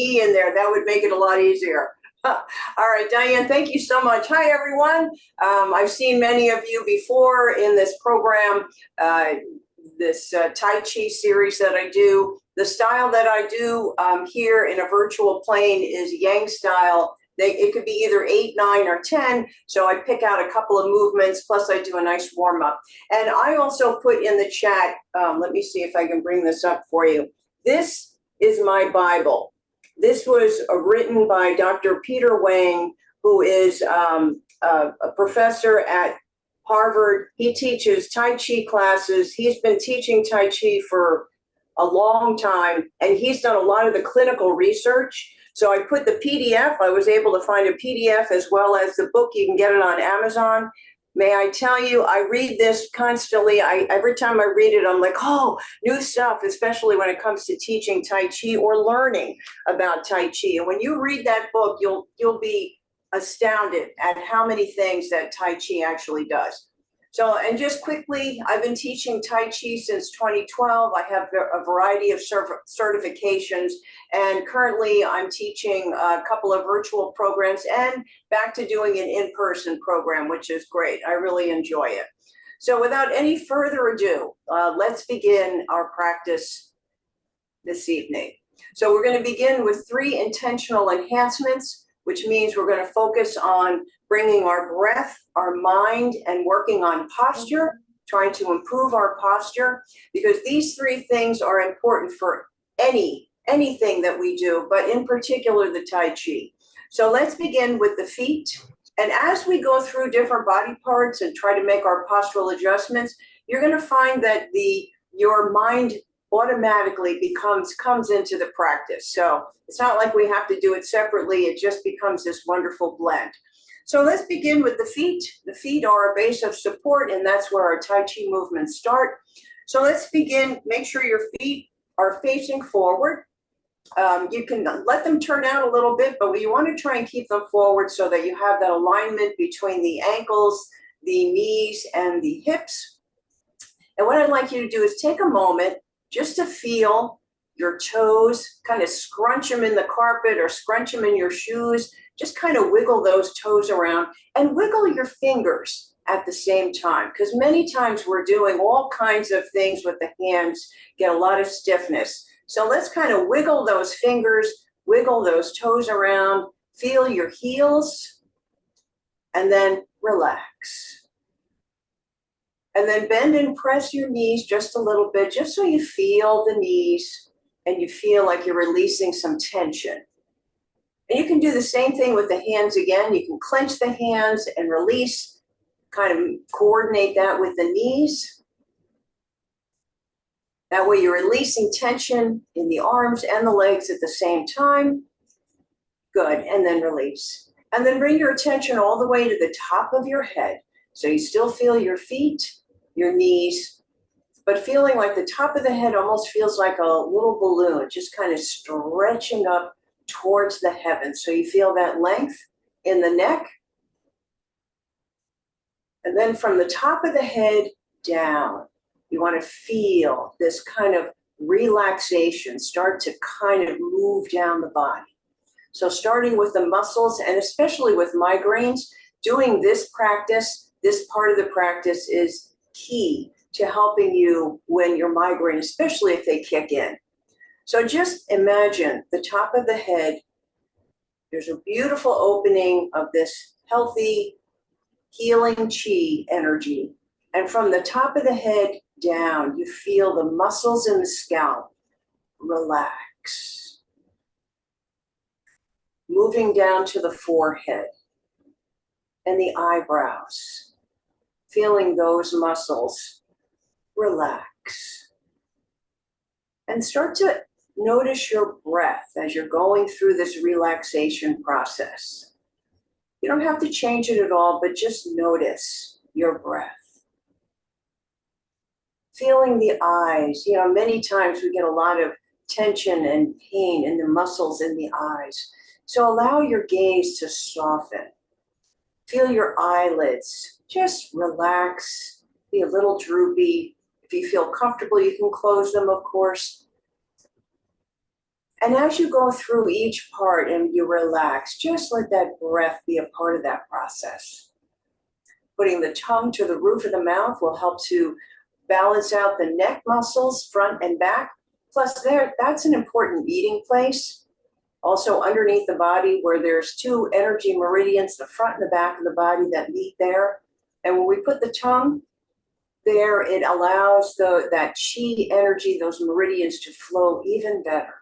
E in there. That would make it a lot easier. All right, Diane, thank you so much. Hi, everyone. I've seen many of you before in this program, this Tai Chi series that I do. The style that I do here in a virtual plane is Yang style. It could be either 8, 9, or 10. So I pick out a couple of movements, plus I do a nice warm up. And I also put in the chat, let me see if I can bring this up for you. This is my Bible. This was written by Dr. Peter Wang, who is a professor at Harvard. He teaches Tai Chi classes. He's been teaching Tai Chi for a long time, and he's done a lot of the clinical research. So I put the PDF. I was able to find a PDF as well as the book. You can get it on Amazon. May I tell you, I read this constantly. Every time I read it, I'm like, oh, new stuff, especially when it comes to teaching Tai Chi or learning about Tai Chi. And when you read that book, you'll be astounded at how many things that Tai Chi actually does. So, and just quickly, I've been teaching Tai Chi since 2012. I have a variety of certifications, and currently I'm teaching a couple of virtual programs and back to doing an in-person program, which is great. I really enjoy it. So without any further ado, let's begin our practice this evening. So we're going to begin with 3 intentional enhancements, which means we're going to focus on bringing our breath, our mind, and working on posture, trying to improve our posture, because these 3 things are important for anything that we do, but in particular the Tai Chi. So let's begin with the feet. And as we go through different body parts and try to make our postural adjustments, you're going to find that your mind automatically comes into the practice. So it's not like we have to do it separately. It just becomes this wonderful blend. So let's begin with the feet. The feet are a base of support, and that's where our Tai Chi movements start. So let's begin. Make sure your feet are facing forward. You can let them turn out a little bit, but you want to try and keep them forward so that you have that alignment between the ankles, the knees, and the hips. And what I'd like you to do is take a moment just to feel your toes, kind of scrunch them in the carpet or scrunch them in your shoes. Just kind of wiggle those toes around and wiggle your fingers at the same time, because many times we're doing all kinds of things with the hands, get a lot of stiffness. So let's kind of wiggle those fingers, wiggle those toes around, feel your heels, and then relax. And then bend and press your knees just a little bit, just so you feel the knees and you feel like you're releasing some tension. And you can do the same thing with the hands again. You can clench the hands and release, kind of coordinate that with the knees. That way you're releasing tension in the arms and the legs at the same time. Good, and then release. And then bring your attention all the way to the top of your head. So you still feel your feet, your knees, but feeling like the top of the head almost feels like a little balloon, just kind of stretching up towards the heavens. So you feel that length in the neck. And then from the top of the head down, you want to feel this kind of relaxation start to kind of move down the body. So starting with the muscles, and especially with migraines, doing this practice, this part of the practice is key to helping you when your migraine, especially if they kick in. So just imagine the top of the head. There's a beautiful opening of this healthy, healing chi energy. And from the top of the head down, you feel the muscles in the scalp relax. Moving down to the forehead and the eyebrows, feeling those muscles relax. And start to notice your breath as you're going through this relaxation process. You don't have to change it at all, but just notice your breath. Feeling the eyes. You know, many times we get a lot of tension and pain in the muscles in the eyes. So allow your gaze to soften. Feel your eyelids. Just relax. Be a little droopy. If you feel comfortable, you can close them, of course. And as you go through each part and you relax, just let that breath be a part of that process. Putting the tongue to the roof of the mouth will help to balance out the neck muscles, front and back. Plus, that's an important meeting place. Also underneath the body where there's two energy meridians, the front and the back of the body that meet there. And when we put the tongue there, it allows that chi energy, those meridians to flow even better.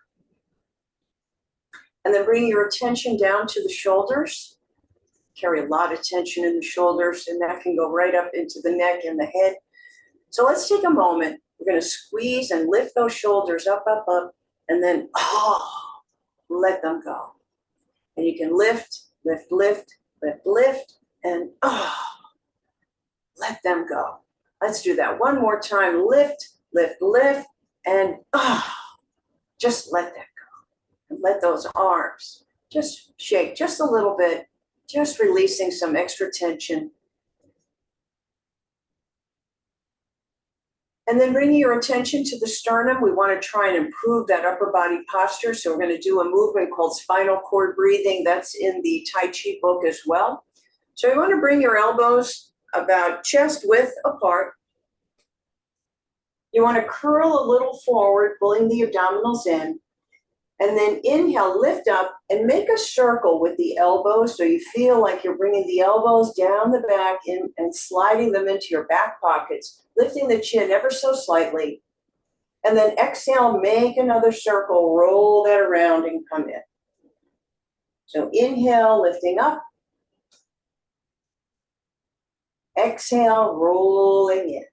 And then bring your attention down to the shoulders. Carry a lot of tension in the shoulders, and that can go right up into the neck and the head. So let's take a moment. We're going to squeeze and lift those shoulders up, up, up, and then let them go. And you can lift, lift, lift, lift, lift, and let them go. Let's do that one more time. Lift, lift, lift, and just let that go. And let those arms just shake just a little bit, just releasing some extra tension. And then bringing your attention to the sternum, we want to try and improve that upper body posture. So we're going to do a movement called spinal cord breathing. That's in the Tai Chi book as well. So you want to bring your elbows about chest width apart. You want to curl a little forward, pulling the abdominals in. And then inhale, lift up, and make a circle with the elbows so you feel like you're bringing the elbows down the back and sliding them into your back pockets, lifting the chin ever so slightly. And then exhale, make another circle, roll that around and come in. So inhale, lifting up. Exhale, rolling in.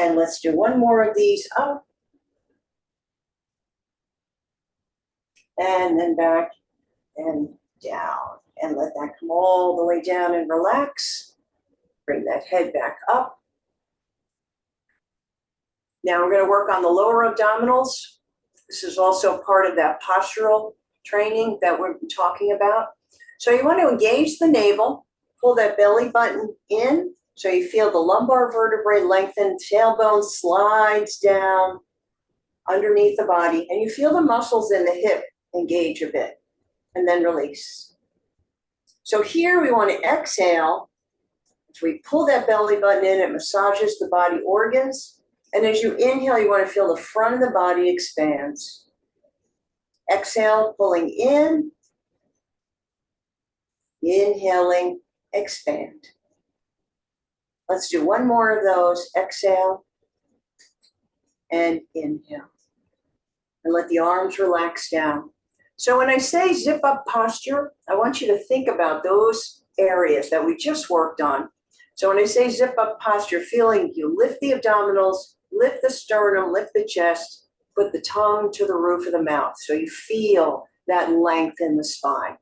And let's do one more of these up. And then back and down. And let that come all the way down and relax. Bring that head back up. Now we're going to work on the lower abdominals. This is also part of that postural training that we're talking about. So you want to engage the navel, pull that belly button in so you feel the lumbar vertebrae lengthen, tailbone slides down underneath the body, and you feel the muscles in the hip engage a bit, and then release. So here we want to exhale. As we pull that belly button in, it massages the body organs. And as you inhale, you want to feel the front of the body expands. Exhale, pulling in. Inhaling, expand. Let's do one more of those. Exhale and inhale. And let the arms relax down. So when I say zip up posture, I want you to think about those areas that we just worked on. So when I say zip up posture, feeling you lift the abdominals, lift the sternum, lift the chest, put the tongue to the roof of the mouth. So you feel that length in the spine.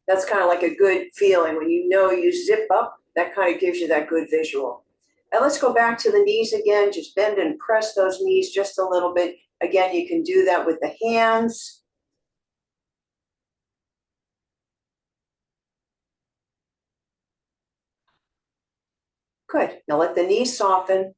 That's kind of like a good feeling. When you know you zip up, that kind of gives you that good visual. And let's go back to the knees again. Just bend and press those knees just a little bit. Again, you can do that with the hands. Good. Now let the knees soften.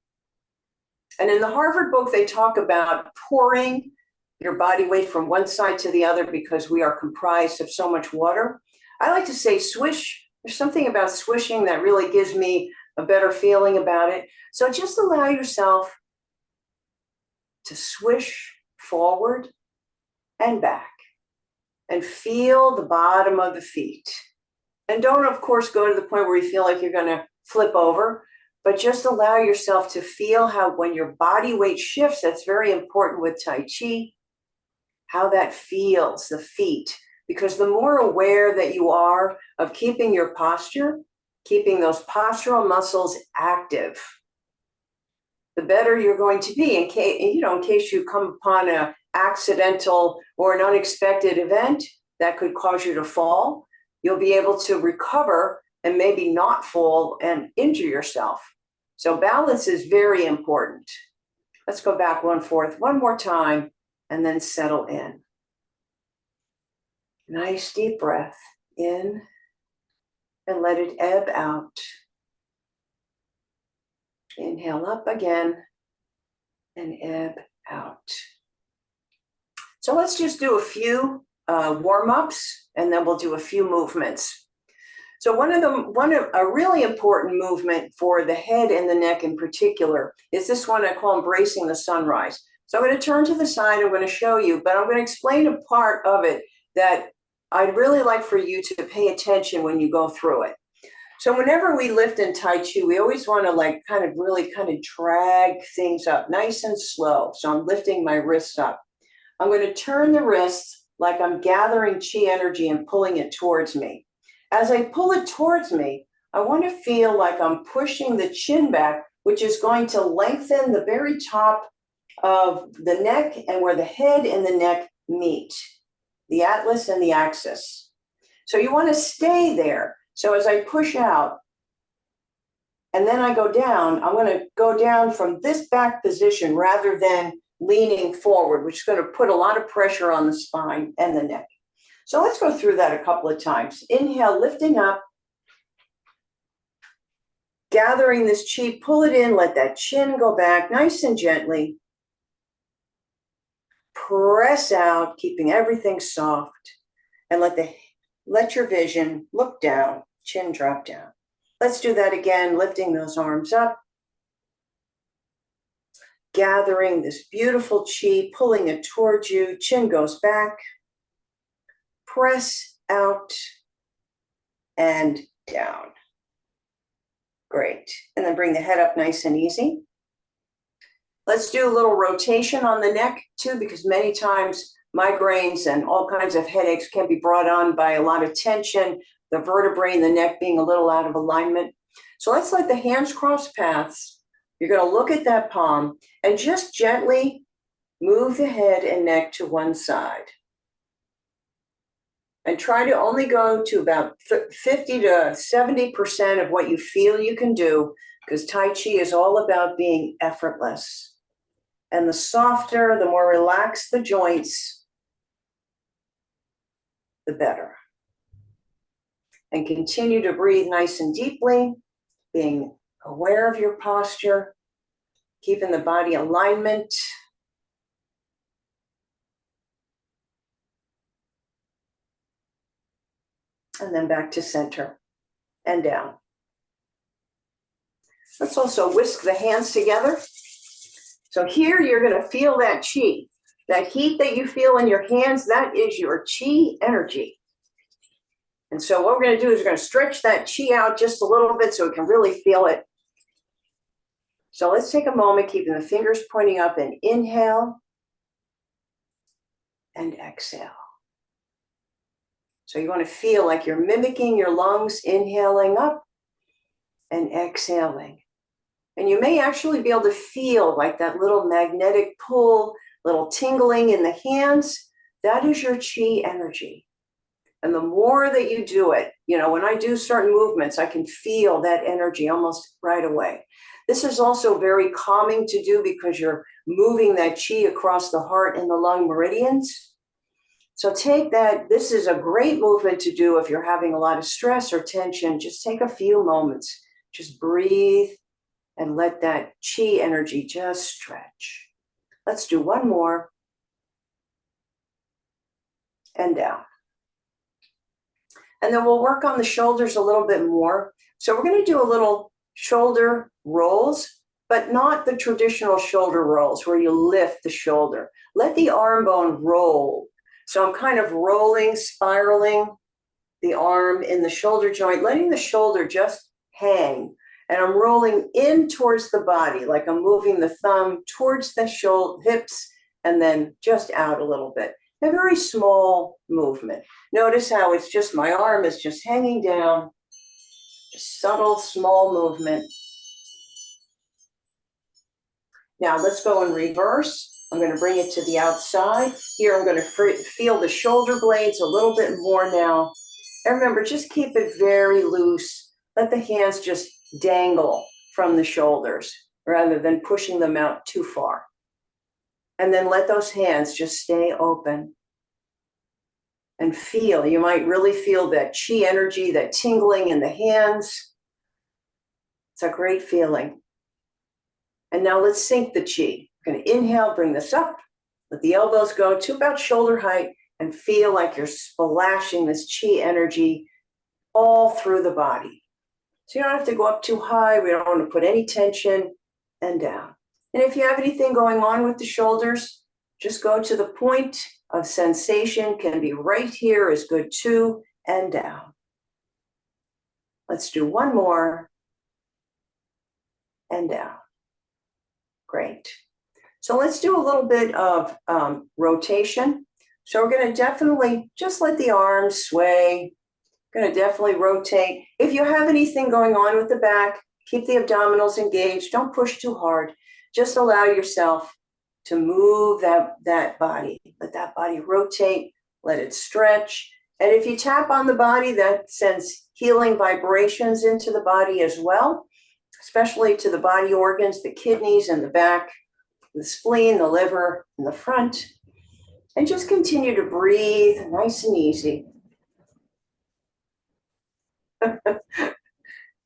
And in the Harvard book, they talk about pouring your body weight from one side to the other because we are comprised of so much water. I like to say swish. There's something about swishing that really gives me a better feeling about it. So just allow yourself to swish forward and back and feel the bottom of the feet. And don't, of course, go to the point where you feel like you're going to flip over, but just allow yourself to feel how when your body weight shifts, that's very important with Tai Chi, how that feels, the feet. Because the more aware that you are of keeping your posture, keeping those postural muscles active, the better you're going to be in case you come upon an accidental or an unexpected event that could cause you to fall. You'll be able to recover and maybe not fall and injure yourself. So balance is very important. Let's go back 1/4 one more time and then settle in. Nice deep breath in and let it ebb out. Inhale up again and ebb out. So let's just do a few warm-ups, and then we'll do a few movements. So a really important movement for the head and the neck in particular is this one I call embracing the sunrise. So I'm going to turn to the side, I'm going to show you, but I'm going to explain a part of it that I'd really like for you to pay attention when you go through it. So whenever we lift in Tai Chi, we always want to really drag things up nice and slow. So I'm lifting my wrists up. I'm going to turn the wrists like I'm gathering chi energy and pulling it towards me. As I pull it towards me, I want to feel like I'm pushing the chin back, which is going to lengthen the very top of the neck and where the head and the neck meet, the atlas and the axis. So you want to stay there. So as I push out and then I go down, I'm going to go down from this back position rather than leaning forward, which is going to put a lot of pressure on the spine and the neck. So let's go through that a couple of times. Inhale, lifting up, gathering this chi, pull it in, let that chin go back nice and gently. Press out, keeping everything soft, and let your vision look down, chin drop down. Let's do that again, lifting those arms up. Gathering this beautiful chi, pulling it towards you, chin goes back. Press out and down. Great. And then bring the head up nice and easy. Let's do a little rotation on the neck too, because many times migraines and all kinds of headaches can be brought on by a lot of tension, the vertebrae in the neck being a little out of alignment. So let's let the hands cross paths. You're going to look at that palm and just gently move the head and neck to one side. And try to only go to about 50 to 70% of what you feel you can do, because Tai Chi is all about being effortless. And the softer, the more relaxed the joints, the better. And continue to breathe nice and deeply, being aware of your posture, keeping the body alignment. And then back to center and down. Let's also whisk the hands together. So here you're going to feel that chi. That heat that you feel in your hands, that is your chi energy. And so what we're going to do is we're going to stretch that chi out just a little bit so we can really feel it. So let's take a moment, keeping the fingers pointing up, and inhale and exhale. So you want to feel like you're mimicking your lungs, inhaling up and exhaling. And you may actually be able to feel like that little magnetic pull, little tingling in the hands. That is your chi energy. And the more that you do it, when I do certain movements, I can feel that energy almost right away. This is also very calming to do because you're moving that chi across the heart and the lung meridians. So take that. This is a great movement to do if you're having a lot of stress or tension. Just take a few moments. Just breathe and let that chi energy just stretch. Let's do one more. And down. And then we'll work on the shoulders a little bit more. So we're going to do a little shoulder rolls, but not the traditional shoulder rolls where you lift the shoulder. Let the arm bone roll. So I'm kind of rolling, spiraling the arm in the shoulder joint, letting the shoulder just hang. And I'm rolling in towards the body, like I'm moving the thumb towards the hips and then just out a little bit. A very small movement. Notice how it's just, my arm is just hanging down. Subtle, small movement. Now let's go in reverse. I'm going to bring it to the outside. Here I'm going to feel the shoulder blades a little bit more now. And remember, just keep it very loose. Let the hands just dangle from the shoulders rather than pushing them out too far. And then let those hands just stay open. And feel, you might really feel that chi energy, that tingling in the hands. It's a great feeling. And now let's sync the chi. We're going to inhale, bring this up, Let the elbows go to about shoulder height and feel like you're splashing this chi energy all through the body. So you don't have to go up too high. We don't want to put any tension, and down. And if you have anything going on with the shoulders, just go to the point of sensation. Can be right here is good too, and down. Let's do one more, and down. Great. So let's do a little bit of rotation. So we're going to definitely just let the arms sway. Going to definitely rotate. If you have anything going on with the back, keep the abdominals engaged. Don't push too hard. Just allow yourself to move that body. Let that body rotate. Let it stretch. And if you tap on the body, that sends healing vibrations into the body as well, especially to the body organs, the kidneys and the back, the spleen, the liver, and the front. And just continue to breathe nice and easy.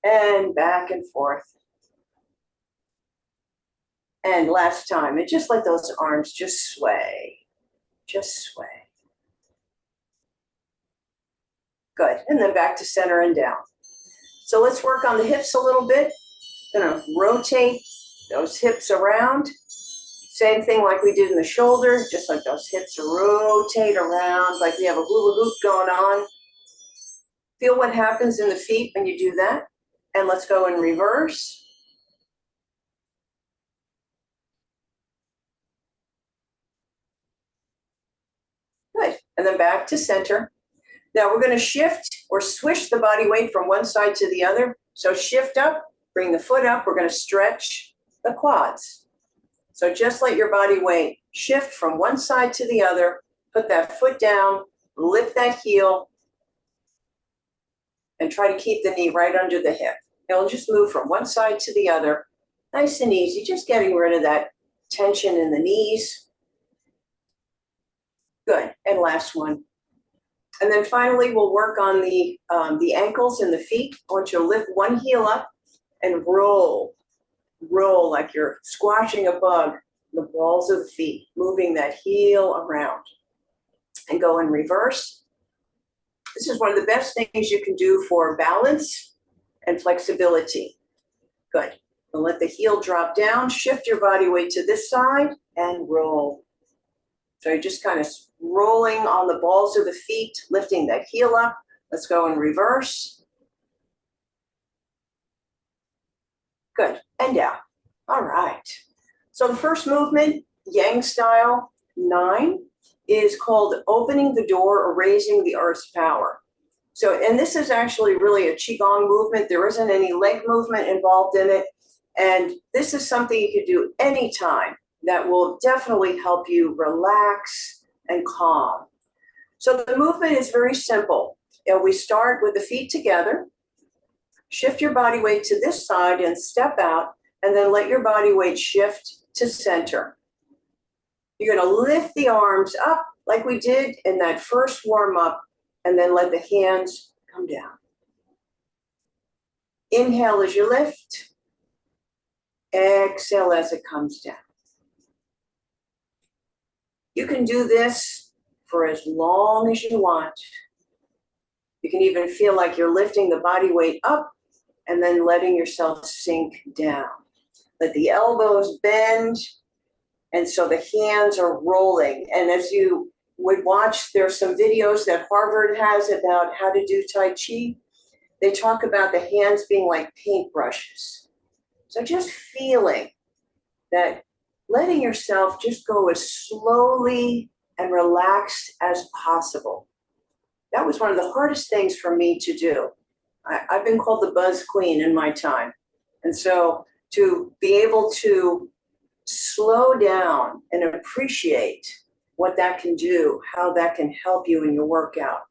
And back and forth. And last time, and just let those arms just sway. Just sway. Good. And then back to center and down. So let's work on the hips a little bit. Gonna rotate those hips around. Same thing like we did in the shoulder, just like those hips rotate around, like we have a hula hoop going on. Feel what happens in the feet when you do that. And let's go in reverse. Good. And then back to center. Now we're going to shift or swish the body weight from one side to the other. So shift up, bring the foot up. We're going to stretch the quads. So just let your body weight shift from one side to the other. Put that foot down, lift that heel, and try to keep the knee right under the hip. It'll just move from one side to the other, nice and easy, just getting rid of that tension in the knees. Good, and last one. And then finally, we'll work on the ankles and the feet. I want you to lift one heel up and roll like you're squashing a bug, the balls of the feet, moving that heel around. And go in reverse. This is one of the best things you can do for balance and flexibility. Good. And let the heel drop down, shift your body weight to this side, and roll. So you're just kind of rolling on the balls of the feet, lifting that heel up. Let's go in reverse. Good. And down. All right. So the first movement, Yang style 9, is called opening the door or raising the earth's power. So, and this is actually really a Qigong movement. There isn't any leg movement involved in it. And this is something you can do anytime that will definitely help you relax and calm. So the movement is very simple. And we start with the feet together. Shift your body weight to this side and step out, and then let your body weight shift to center. You're going to lift the arms up like we did in that first warm up, and then let the hands come down. Inhale as you lift. Exhale as it comes down. You can do this for as long as you want. You can even feel like you're lifting the body weight up and then letting yourself sink down. Let the elbows bend, and so the hands are rolling. And as you would watch, there's some videos that Harvard has about how to do Tai Chi. They talk about the hands being like paintbrushes. So just feeling that, letting yourself just go as slowly and relaxed as possible. That was one of the hardest things for me to do. I've been called the buzz queen in my time. And so to be able to slow down and appreciate what that can do, how that can help you in your workout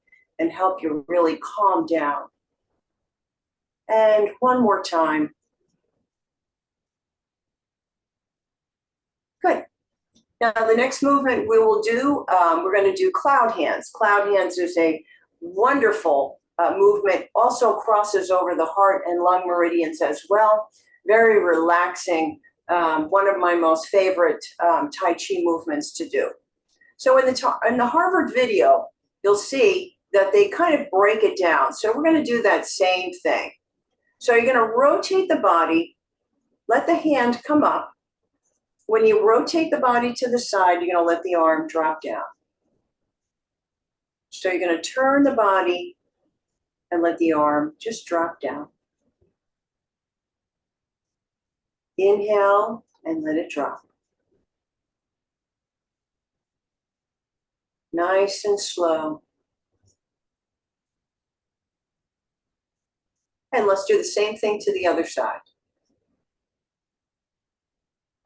and help you really calm down. And one more time. Good. Now the next movement we will do, we're going to do cloud hands. Cloud hands is a wonderful movement, also crosses over the heart and lung meridians as well. Very relaxing. One of my most favorite Tai Chi movements to do. So in the Harvard video, you'll see that they kind of break it down. So we're going to do that same thing. So you're going to rotate the body, let the hand come up. When you rotate the body to the side, you're going to let the arm drop down. So you're going to turn the body and let the arm just drop down. Inhale and let it drop. Nice and slow. And let's do the same thing to the other side.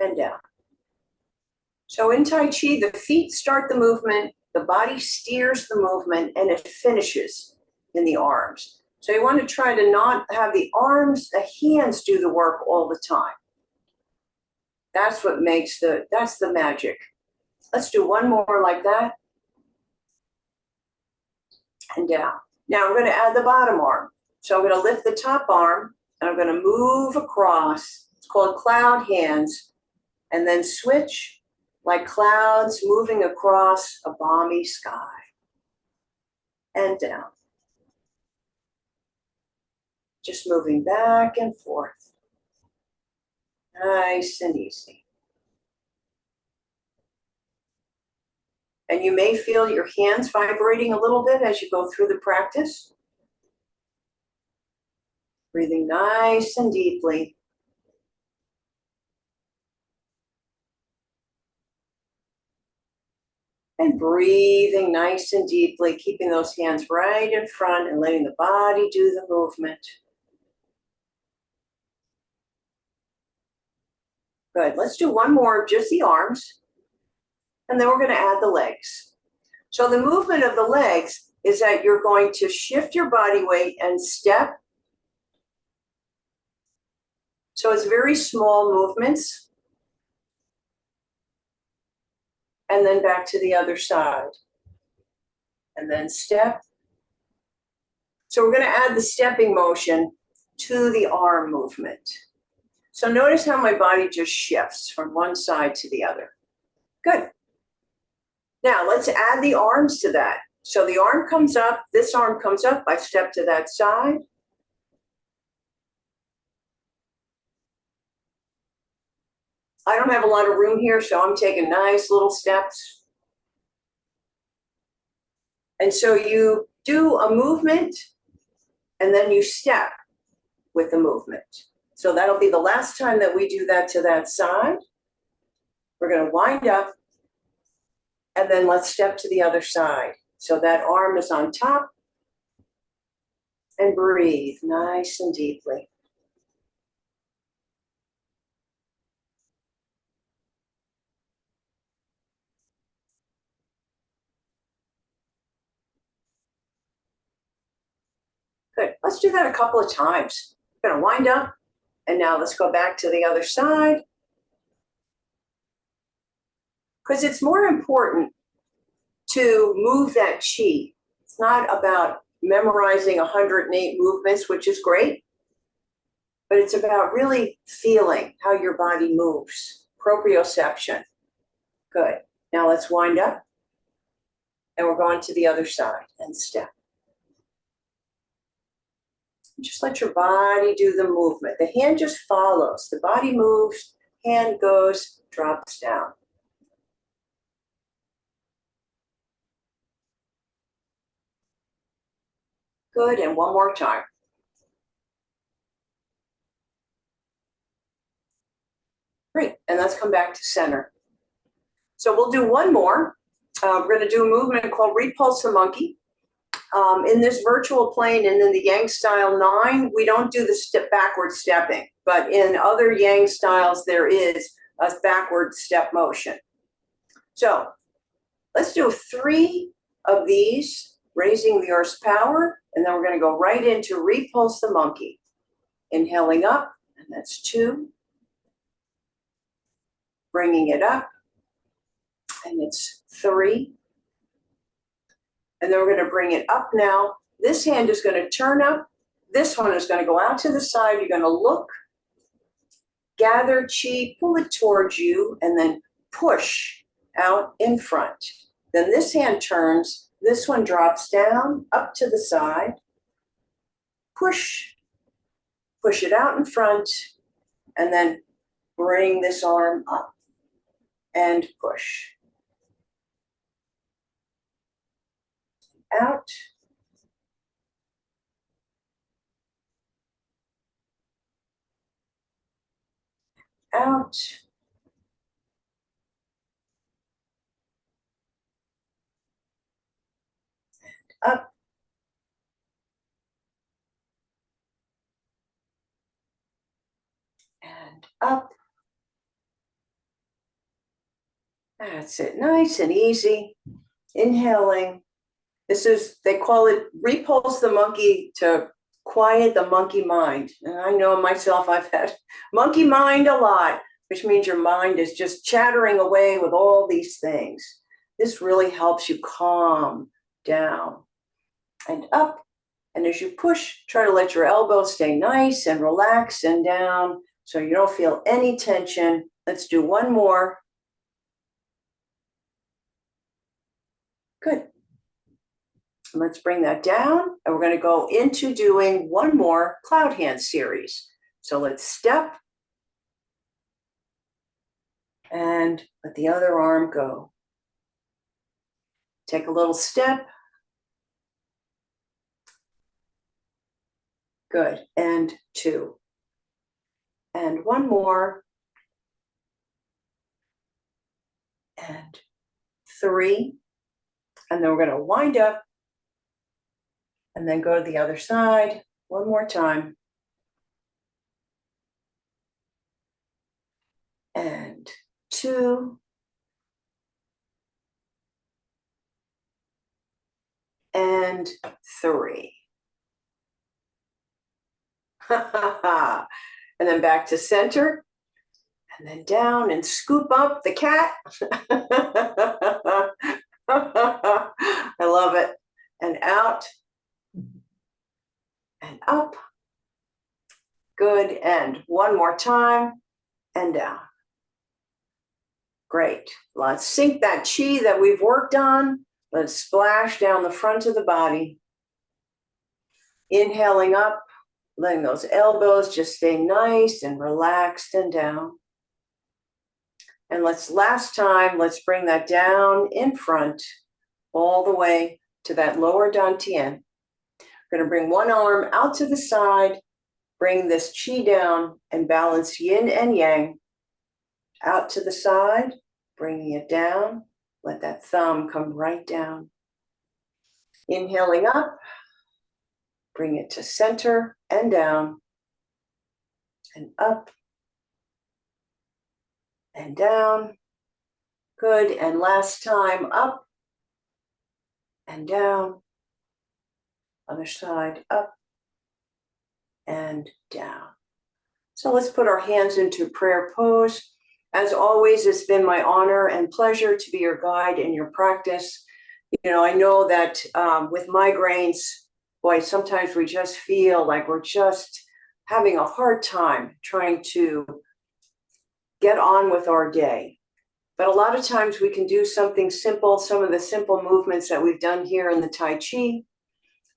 And down. So in Tai Chi, the feet start the movement, the body steers the movement, and it finishes in the arms. So you want to try to not have the arms, the hands do the work all the time. That's what makes that's the magic. Let's do one more like that. And down. Now I'm going to add the bottom arm. So I'm going to lift the top arm, and I'm going to move across. It's called cloud hands. And then switch like clouds moving across a balmy sky. And down. Just moving back and forth. Nice and easy. And you may feel your hands vibrating a little bit as you go through the practice. Breathing nice and deeply. And breathing nice and deeply, keeping those hands right in front and letting the body do the movement. Good. Let's do one more of just the arms. And then we're going to add the legs. So the movement of the legs is that you're going to shift your body weight and step. So it's very small movements. And then back to the other side. And then step. So we're going to add the stepping motion to the arm movement. So notice how my body just shifts from one side to the other. Good. Now let's add the arms to that. So the arm comes up, this arm comes up, I step to that side. I don't have a lot of room here, so I'm taking nice little steps. And so you do a movement, and then you step with the movement. So that'll be the last time that we do that to that side. We're going to wind up, and then let's step to the other side. So that arm is on top, and breathe nice and deeply. Good. Let's do that a couple of times. We're going to wind up, and now let's go back to the other side. Because it's more important to move that chi. It's not about memorizing 108 movements, which is great, but it's about really feeling how your body moves. Proprioception. Good. Now let's wind up, and we're going to the other side and step. Just let your body do the movement. The hand just follows. The body moves, hand goes, drops down. Good, and one more time. Great, and let's come back to center. So we'll do one more. We're going to do a movement called Repulse the Monkey. In this virtual plane and in the Yang style 9, we don't do the backward stepping, but in other Yang styles, there is a backward step motion. So let's do 3 of these, raising the earth's power, and then we're going to go right into Repulse the Monkey. Inhaling up, and that's 2. Bringing it up, and it's 3. And then we're going to bring it up now. This hand is going to turn up. This one is going to go out to the side. You're going to look, gather chi, pull it towards you, and then push out in front. Then this hand turns, this one drops down, up to the side. Push it out in front, and then bring this arm up and push. Out. Out. Up. And up. That's it. Nice and easy. Inhaling. This is, they call it repulse the monkey to quiet the monkey mind. And I know myself, I've had monkey mind a lot, which means your mind is just chattering away with all these things. This really helps you calm down and up. And as you push, try to let your elbows stay nice and relaxed and down so you don't feel any tension. Let's do one more. Good. Let's bring that down, and we're going to go into doing one more cloud hand series. So let's step and let the other arm go. Take a little step. Good. And 2. And one more. And 3. And then we're going to wind up and then go to the other side one more time. And 2. And 3. And then back to center. And then down and scoop up the cat. I love it. And out. And up. Good. And one more time. And down. Great. Let's sink that chi that we've worked on. Let's splash down the front of the body. Inhaling up, letting those elbows just stay nice and relaxed and down. And last time, let's bring that down in front, all the way to that lower dantian. We're going to bring one arm out to the side, bring this chi down and balance yin and yang. Out to the side, bringing it down. Let that thumb come right down. Inhaling up, bring it to center and down, and up, and down. Good, and last time, up, and down. Other side, up, and down. So let's put our hands into prayer pose. As always, it's been my honor and pleasure to be your guide in your practice. You know, I know that with migraines, boy, sometimes we just feel like we're just having a hard time trying to get on with our day. But a lot of times we can do something simple, some of the simple movements that we've done here in the Tai Chi,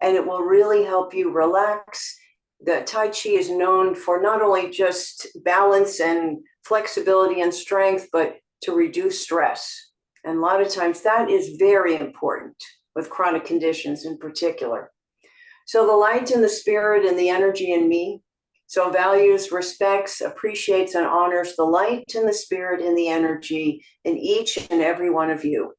and it will really help you relax. The Tai Chi is known for not only just balance and flexibility and strength, but to reduce stress. And a lot of times that is very important with chronic conditions in particular. So the light and the spirit and the energy in me, so values, respects, appreciates, and honors the light and the spirit and the energy in each and every one of you.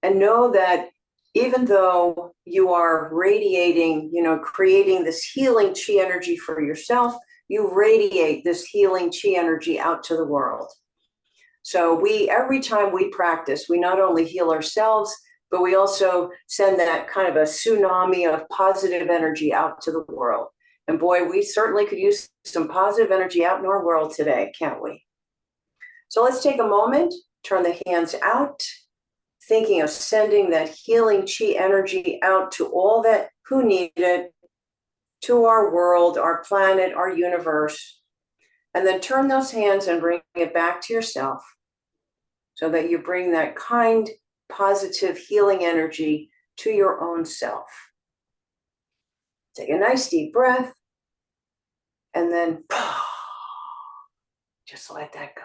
And know that even though you are radiating, creating this healing chi energy for yourself, you radiate this healing chi energy out to the world. So every time we practice, we not only heal ourselves, but we also send that kind of a tsunami of positive energy out to the world. And boy, we certainly could use some positive energy out in our world today, can't we? So let's take a moment, turn the hands out, thinking of sending that healing chi energy out to all that who need it, to our world, our planet, our universe. And then turn those hands and bring it back to yourself so that you bring that kind positive healing energy to your own self. Take a nice deep breath, and then just let that go.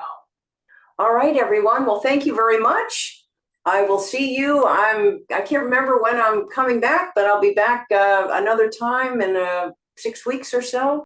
All right, everyone. Well, thank you very much. I will see you. I can't remember when I'm coming back, but I'll be back another time in 6 weeks or so.